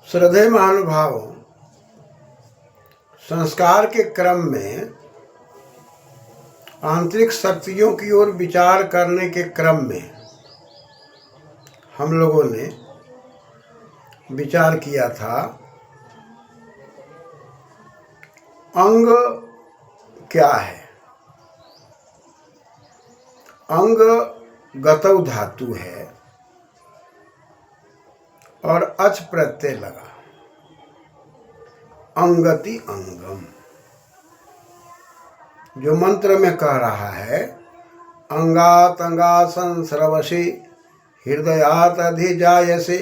श्रद्धेय महानुभावों, संस्कार के क्रम में आंतरिक शक्तियों की ओर विचार करने के क्रम में हम लोगों ने विचार किया था अंग क्या है। अंग गतौ धातु है और अच प्रत्यय लगा, अंगति अंगम। जो मंत्र में कह रहा है अंगात अंगासन स्रवसि हृदयात अधिजायसे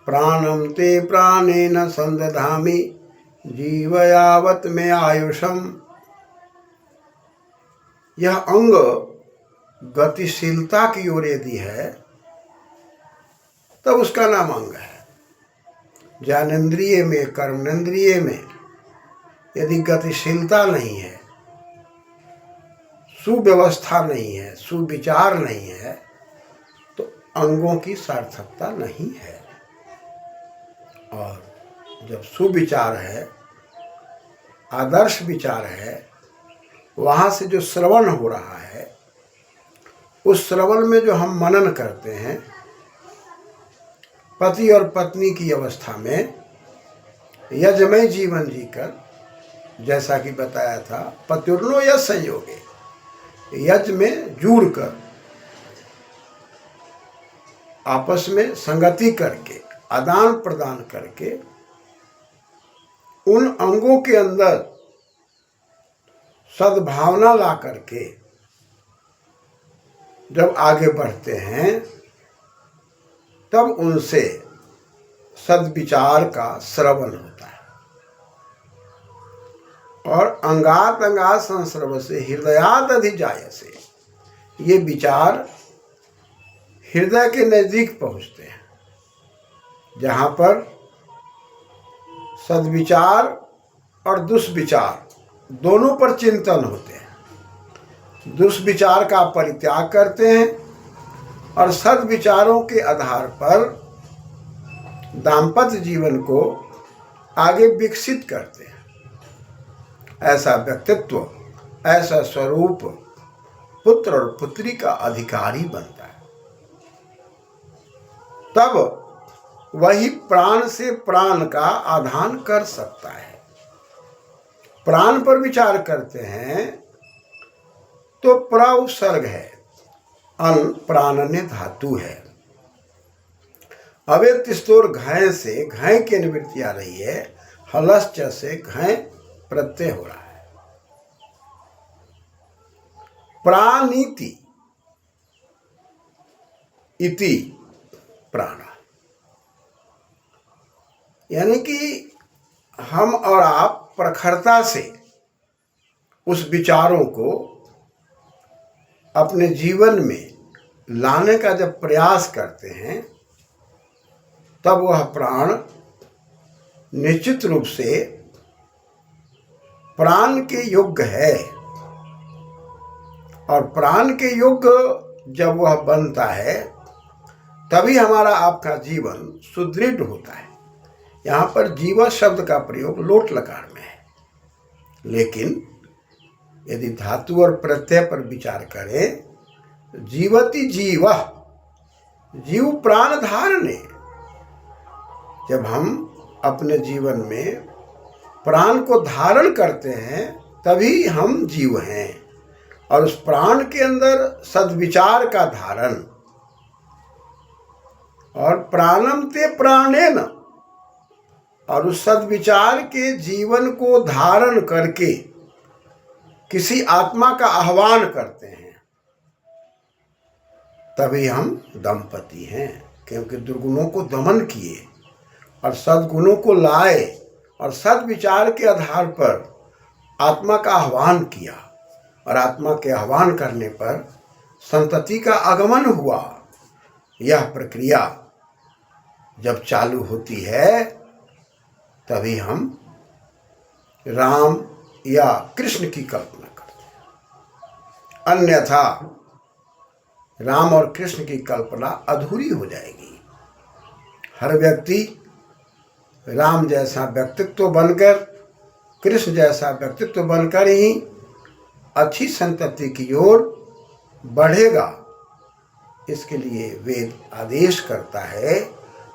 प्राणम ते प्राणेन संदधामि जीवयावत में आयुषम। यह अंग गतिशीलता की ओर यदि है तब उसका नाम अंग है। ज्ञानेन्द्रिय में, कर्मेंद्रिय में यदि गतिशीलता नहीं है, सुव्यवस्था नहीं है, सुविचार नहीं है, तो अंगों की सार्थकता नहीं है। और जब सुविचार है, आदर्श विचार है, वहाँ से जो श्रवण हो रहा है, उस श्रवण में जो हम मनन करते हैं, पति और पत्नी की अवस्था में यजमय जीवन जीकर, जैसा कि बताया था पत्युर्नो यज संयोगे, यज में जुड़कर आपस में संगति करके, आदान प्रदान करके, उन अंगों के अंदर सद्भावना ला करके जब आगे बढ़ते हैं, तब उनसे सद्विचार का श्रवण होता है। और अंगात अंगात संस्रव से हृदयात अधिजायसे, ये विचार हृदय के नजदीक पहुंचते हैं, जहां पर सद्विचार और दुष्विचार दोनों पर चिंतन होते हैं। दुष्विचार का परित्याग करते हैं और सद्विचारों के आधार पर दाम्पत्य जीवन को आगे विकसित करते हैं। ऐसा व्यक्तित्व, ऐसा स्वरूप पुत्र और पुत्री का अधिकारी बनता है। तब वही प्राण से प्राण का आधान कर सकता है। प्राण पर विचार करते हैं तो प्र उपसर्ग है, अन प्राणन्य धातु है। अवे तिस्तोर घय से घय की निवृत्ति आ रही है, हलश्च से घय प्रत्यय हो रहा है। प्राणीति इति प्राण, यानी कि हम और आप प्रखरता से उस विचारों को अपने जीवन में लाने का जब प्रयास करते हैं, तब वह प्राण निश्चित रूप से प्राण के योग्य है। और प्राण के योग्य जब वह बनता है, तभी हमारा आपका जीवन सुदृढ़ होता है। यहाँ पर जीव शब्द का प्रयोग लोट लकार में है, लेकिन यदि धातु और प्रत्यय पर विचार करें, जीवति जीव, जीव प्राण धारणे। जब हम अपने जीवन में प्राण को धारण करते हैं, तभी हम जीव हैं। और उस प्राण के अंदर सद्विचार का धारण, और प्राणम ते प्राणेन, और उस सद्विचार के जीवन को धारण करके किसी आत्मा का आह्वान करते हैं, तभी हम दंपति हैं। क्योंकि दुर्गुणों को दमन किए और सद्गुणों को लाए और सद्विचार के आधार पर आत्मा का आह्वान किया, और आत्मा के आह्वान करने पर संतति का आगमन हुआ। यह प्रक्रिया जब चालू होती है, तभी हम राम या कृष्ण की कल्पना करते हैं। अन्यथा राम और कृष्ण की कल्पना अधूरी हो जाएगी। हर व्यक्ति राम जैसा व्यक्तित्व बनकर, कृष्ण जैसा व्यक्तित्व बनकर ही अच्छी संतति की ओर बढ़ेगा। इसके लिए वेद आदेश करता है,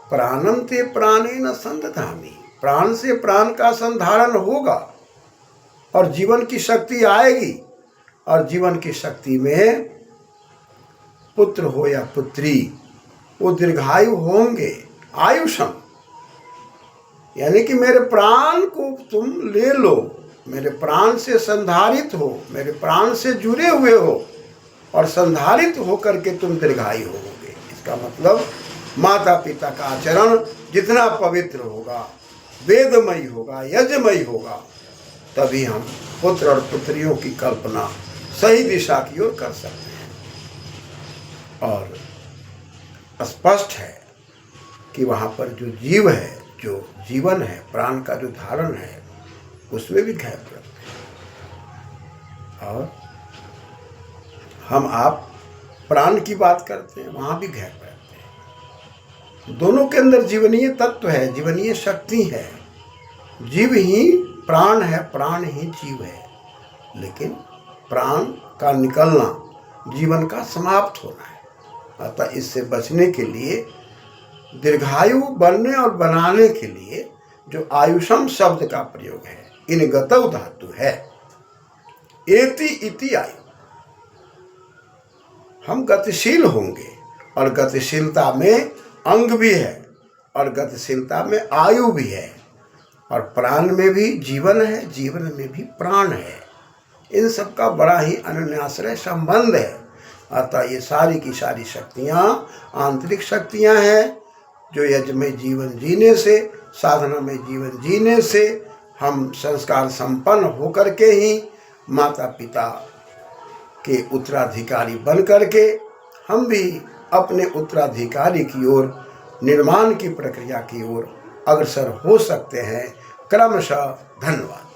प्राणं ते प्राणेन संदधामि, प्राण से प्राण का संधारण होगा और जीवन की शक्ति आएगी। और जीवन की शक्ति में पुत्र हो या पुत्री, वो दीर्घायु होंगे। आयुषम यानी कि मेरे प्राण को तुम ले लो, मेरे प्राण से संधारित हो, मेरे प्राण से जुड़े हुए हो और संधारित होकर के तुम दीर्घायु होगे। इसका मतलब माता पिता का आचरण जितना पवित्र होगा, वेदमयी होगा, यज्ञमयी होगा, तभी हम पुत्र और पुत्रियों की कल्पना सही दिशा की ओर कर सकते हैं। और स्पष्ट है कि वहाँ पर जो जीव है, जो जीवन है, प्राण का जो धारण है, उसमें भी गैप रखते हैं। और हम आप प्राण की बात करते हैं, वहाँ भी गैप रखते हैं। दोनों के अंदर जीवनीय तत्व है, जीवनीय शक्ति है। जीव ही प्राण है, प्राण ही जीव है। लेकिन प्राण का निकलना जीवन का समाप्त होना है। अतः इससे बचने के लिए, दीर्घायु बनने और बनाने के लिए जो आयुषम शब्द का प्रयोग है, इन गतौ धातु है, एति इति आयु। हम गतिशील होंगे और गतिशीलता में अंग भी है और गतिशीलता में आयु भी है और प्राण में भी जीवन है, जीवन में भी प्राण है। इन सब का बड़ा ही अनन्याश्रय संबंध है। अतः ये सारी की सारी शक्तियाँ आंतरिक शक्तियाँ हैं, जो यज्ञ में जीवन जीने से, साधना में जीवन जीने से हम संस्कार संपन्न होकर के ही माता पिता के उत्तराधिकारी बन करके हम भी अपने उत्तराधिकारी की ओर, निर्माण की प्रक्रिया की ओर अग्रसर हो सकते हैं क्रमशः। धन्यवाद।